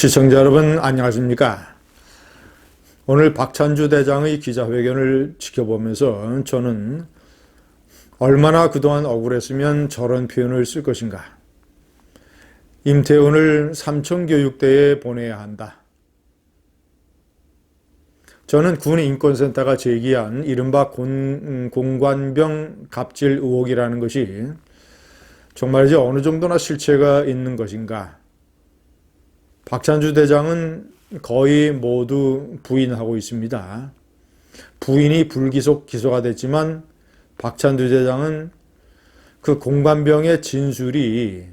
시청자 여러분 안녕하십니까? 오늘 박찬주 대장의 기자회견을 지켜보면서 저는 얼마나 그동안 억울했으면 저런 표현을 쓸 것인가. 임태훈을 삼청교육대에 보내야 한다. 저는 군인권센터가 제기한 이른바 공관병 갑질 의혹이라는 것이 정말 이제 어느 정도나 실체가 있는 것인가. 박찬주 대장은 거의 모두 부인하고 있습니다. 부인이 불기소 기소가 됐지만 박찬주 대장은 그 공관병의 진술이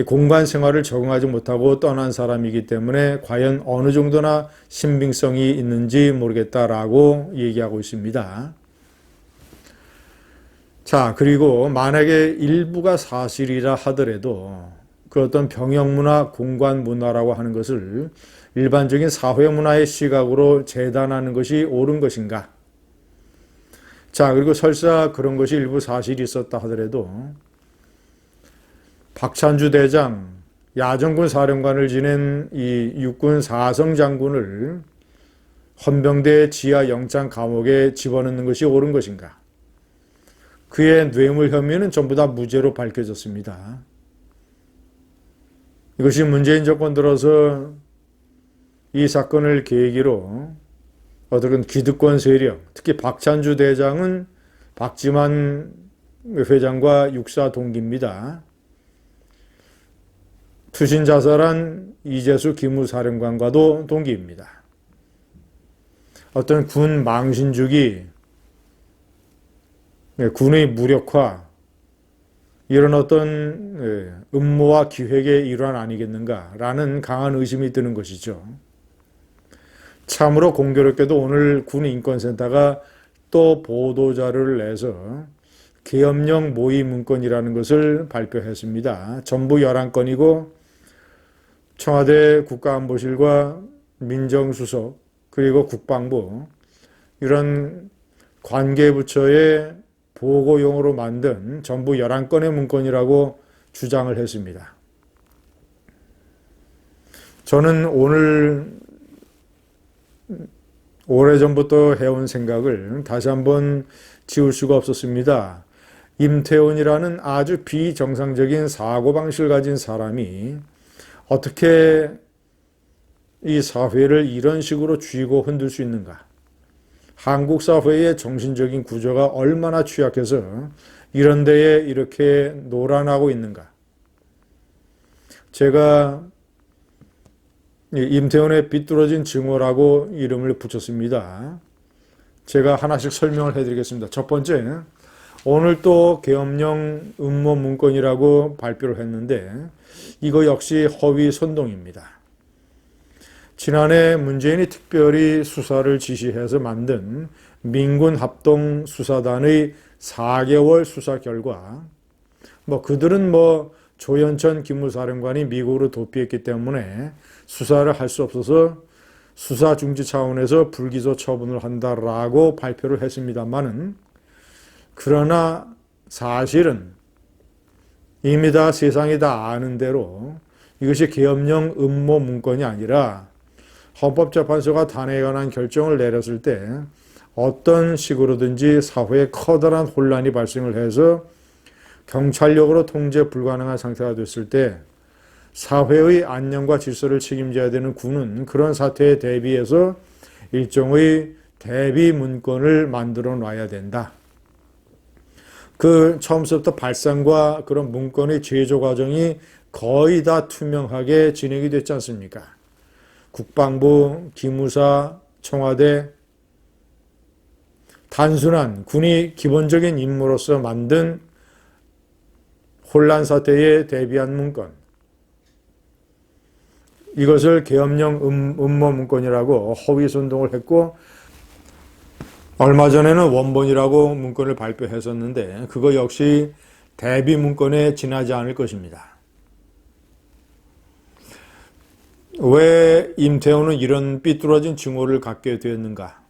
공관 생활을 적응하지 못하고 떠난 사람이기 때문에 과연 어느 정도나 신빙성이 있는지 모르겠다라고 얘기하고 있습니다. 자, 그리고 만약에 일부가 사실이라 하더라도 그 어떤 병역문화, 공관문화라고 하는 것을 일반적인 사회문화의 시각으로 재단하는 것이 옳은 것인가? 자, 그리고 설사 그런 것이 일부 사실이 있었다 하더라도 박찬주 대장, 야전군 사령관을 지낸 이 육군 4성 장군을 헌병대 지하 영장 감옥에 집어넣는 것이 옳은 것인가? 그의 뇌물 혐의는 전부 다 무죄로 밝혀졌습니다. 이것이 문재인 정권 들어서 이 사건을 계기로 어떤 기득권 세력, 특히 박찬주 대장은 박지만 회장과 육사 동기입니다. 투신 자살한 이재수 기무사령관과도 동기입니다. 어떤 군 망신주기, 군의 무력화, 이런 어떤 음모와 기획의 일환 아니겠는가라는 강한 의심이 드는 것이죠. 참으로 공교롭게도 오늘 군인권센터가 또 보도자료를 내서 계엄령 모의 문건이라는 것을 발표했습니다. 전부 11건이고 청와대 국가안보실과 민정수석 그리고 국방부 이런 관계부처의 보고용으로 만든 전부 11건의 문건이라고 주장을 했습니다. 저는 오래전부터 해온 생각을 다시 한번 지울 수가 없었습니다. 임태훈이라는 아주 비정상적인 사고방식을 가진 사람이 어떻게 이 사회를 이런 식으로 쥐고 흔들 수 있는가? 한국 사회의 정신적인 구조가 얼마나 취약해서 이런 데에 이렇게 노란하고 있는가? 제가 임태훈의 비뚤어진 증오라고 이름을 붙였습니다. 제가 하나씩 설명을 해드리겠습니다. 첫 번째, 오늘 또 계엄령 음모 문건이라고 발표를 했는데 이거 역시 허위 선동입니다. 지난해 문재인이 특별히 수사를 지시해서 만든 민군 합동 수사단의 4개월 수사 결과 그들은 조현천 기무사령관이 미국으로 도피했기 때문에 수사를 할 수 없어서 수사 중지 차원에서 불기소 처분을 한다라고 발표를 했습니다만은 그러나 사실은 이미 다 세상이 다 아는 대로 이것이 계엄령 음모 문건이 아니라 헌법재판소가 단행에 관한 결정을 내렸을 때 어떤 식으로든지 사회에 커다란 혼란이 발생을 해서 경찰력으로 통제 불가능한 상태가 됐을 때 사회의 안녕과 질서를 책임져야 되는 군은 그런 사태에 대비해서 일종의 대비 문건을 만들어 놔야 된다. 그 처음부터 발상과 그런 문건의 제조 과정이 거의 다 투명하게 진행이 됐지 않습니까? 국방부, 기무사, 청와대, 단순한 군이 기본적인 임무로서 만든 혼란 사태에 대비한 문건. 이것을 계엄령 음모 문건이라고 허위 선동을 했고 얼마 전에는 원본이라고 문건을 발표했었는데 그거 역시 대비 문건에 지나지 않을 것입니다. 왜 임태훈은 이런 삐뚤어진 증오를 갖게 되었는가?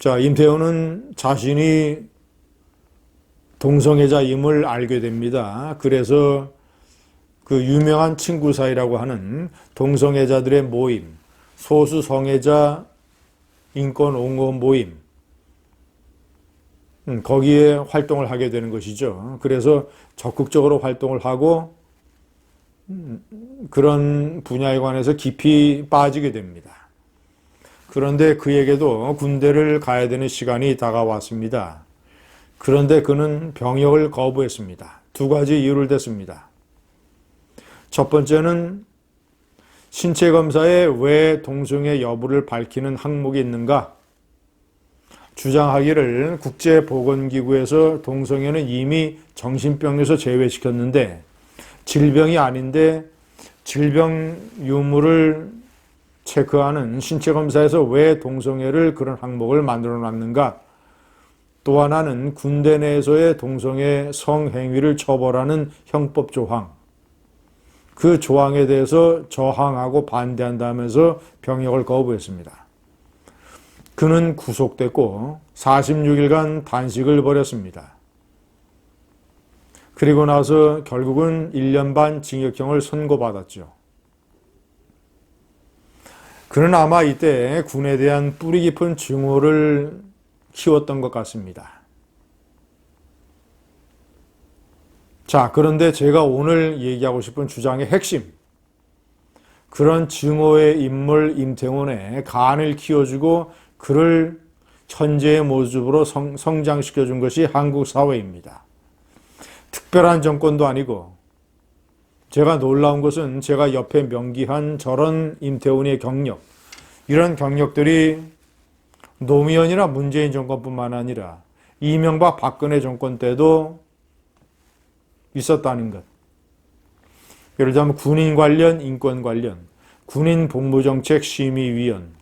자, 임태훈은 자신이 동성애자임을 알게 됩니다. 그래서 그 유명한 친구 사이라고 하는 동성애자들의 모임, 소수 성애자 인권 옹호 모임, 거기에 활동을 하게 되는 것이죠. 그래서 적극적으로 활동을 하고 그런 분야에 관해서 깊이 빠지게 됩니다. 그런데 그에게도 군대를 가야 되는 시간이 다가왔습니다. 그런데 그는 병역을 거부했습니다. 두 가지 이유를 댔습니다. 첫 번째는 신체 검사에 왜 동성애 여부를 밝히는 항목이 있는가? 주장하기를 국제보건기구에서 동성애는 이미 정신병에서 제외시켰는데 질병이 아닌데 질병 유무를 체크하는 신체 검사에서 왜 동성애를 그런 항목을 만들어 놨는가? 또 하나는 군대 내에서의 동성애 성행위를 처벌하는 형법 조항. 그 조항에 대해서 저항하고 반대한다면서 병역을 거부했습니다. 그는 구속됐고 46일간 단식을 벌였습니다. 그리고 나서 결국은 1년 반 징역형을 선고받았죠. 그는 아마 이때 군에 대한 뿌리 깊은 증오를 키웠던 것 같습니다. 자, 그런데 제가 오늘 얘기하고 싶은 주장의 핵심, 그런 증오의 인물 임태훈의 간을 키워주고 그를 천재의 모습으로 성장시켜준 것이 한국 사회입니다. 특별한 정권도 아니고, 제가 놀라운 것은 제가 옆에 명기한 저런 임태훈의 경력, 이런 경력들이 노무현이나 문재인 정권뿐만 아니라 이명박 박근혜 정권 때도 있었다는 것. 예를 들면 군인 관련, 인권 관련, 군인 복무정책 심의위원.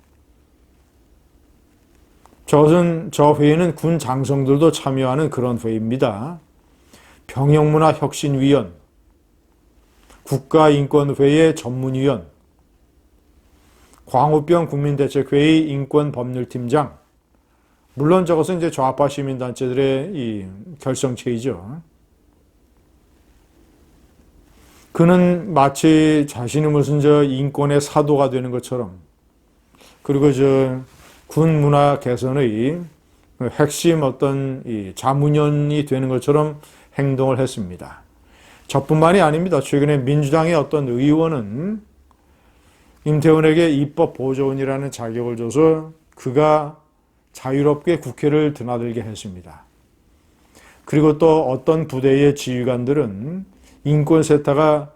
저 회의는 군 장성들도 참여하는 그런 회의입니다. 병역문화혁신위원, 국가인권회의 전문위원, 광우병 국민대책회의 인권법률팀장. 물론 저것은 이제 좌파 시민단체들의 이 결성체이죠. 그는 마치 자신이 무슨 인권의 사도가 되는 것처럼, 그리고 군 문화 개선의 핵심 어떤 이 자문연이 되는 것처럼 행동을 했습니다. 저뿐만이 아닙니다. 최근에 민주당의 어떤 의원은 임태훈에게 입법보조원이라는 자격을 줘서 그가 자유롭게 국회를 드나들게 했습니다. 그리고 또 어떤 부대의 지휘관들은 인권 세타가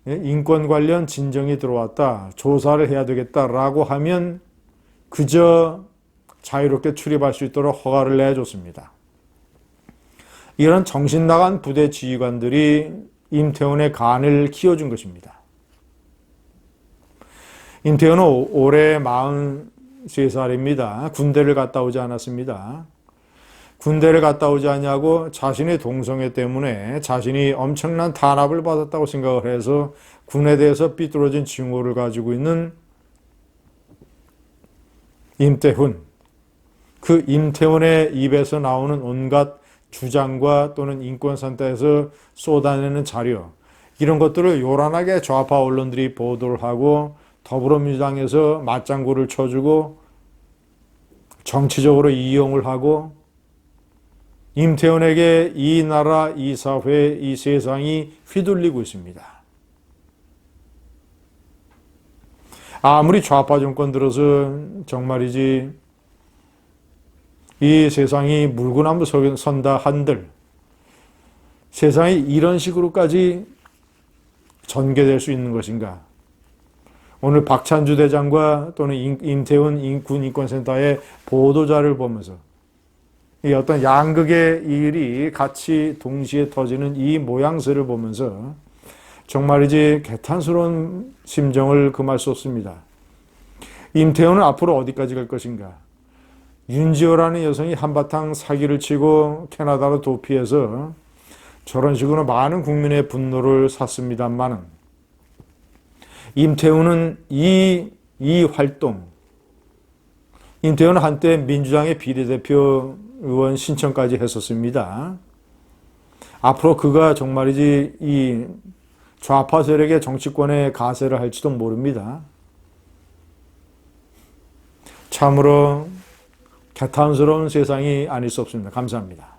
인권 관련 진정이 들어왔다, 조사를 해야 되겠다라고 하면 그저 자유롭게 출입할 수 있도록 허가를 내줬습니다. 이런 정신 나간 부대 지휘관들이 임태훈의 간을 키워준 것입니다. 임태훈은 올해 43살입니다. 군대를 갔다 오지 않았습니다. 군대를 갔다 오지 않냐고 자신의 동성애 때문에 자신이 엄청난 탄압을 받았다고 생각을 해서 군에 대해서 삐뚤어진 증오를 가지고 있는 임태훈. 그 임태훈의 입에서 나오는 온갖 주장과 또는 인권센터에서 쏟아내는 자료, 이런 것들을 요란하게 좌파 언론들이 보도를 하고 더불어민주당에서 맞장구를 쳐주고 정치적으로 이용을 하고 임태훈에게 이 나라, 이 사회, 이 세상이 휘둘리고 있습니다. 아무리 좌파 정권 들어서 정말이지 이 세상이 물구나무 선다 한들 세상이 이런 식으로까지 전개될 수 있는 것인가? 오늘 박찬주 대장과 또는 임태훈 군인권센터의 보도자를 보면서 이 어떤 양극의 일이 같이 동시에 터지는 이 모양새를 보면서 정말이지 개탄스러운 심정을 금할 수 없습니다. 임태훈은 앞으로 어디까지 갈 것인가? 윤지호라는 여성이 한바탕 사기를 치고 캐나다로 도피해서 저런 식으로 많은 국민의 분노를 샀습니다만은 임태훈은 이 활동, 임태훈은 한때 민주당의 비례대표 의원 신청까지 했었습니다. 앞으로 그가 정말이지 이 좌파 세력의 정치권에 가세를 할지도 모릅니다. 참으로 개탄스러운 세상이 아닐 수 없습니다. 감사합니다.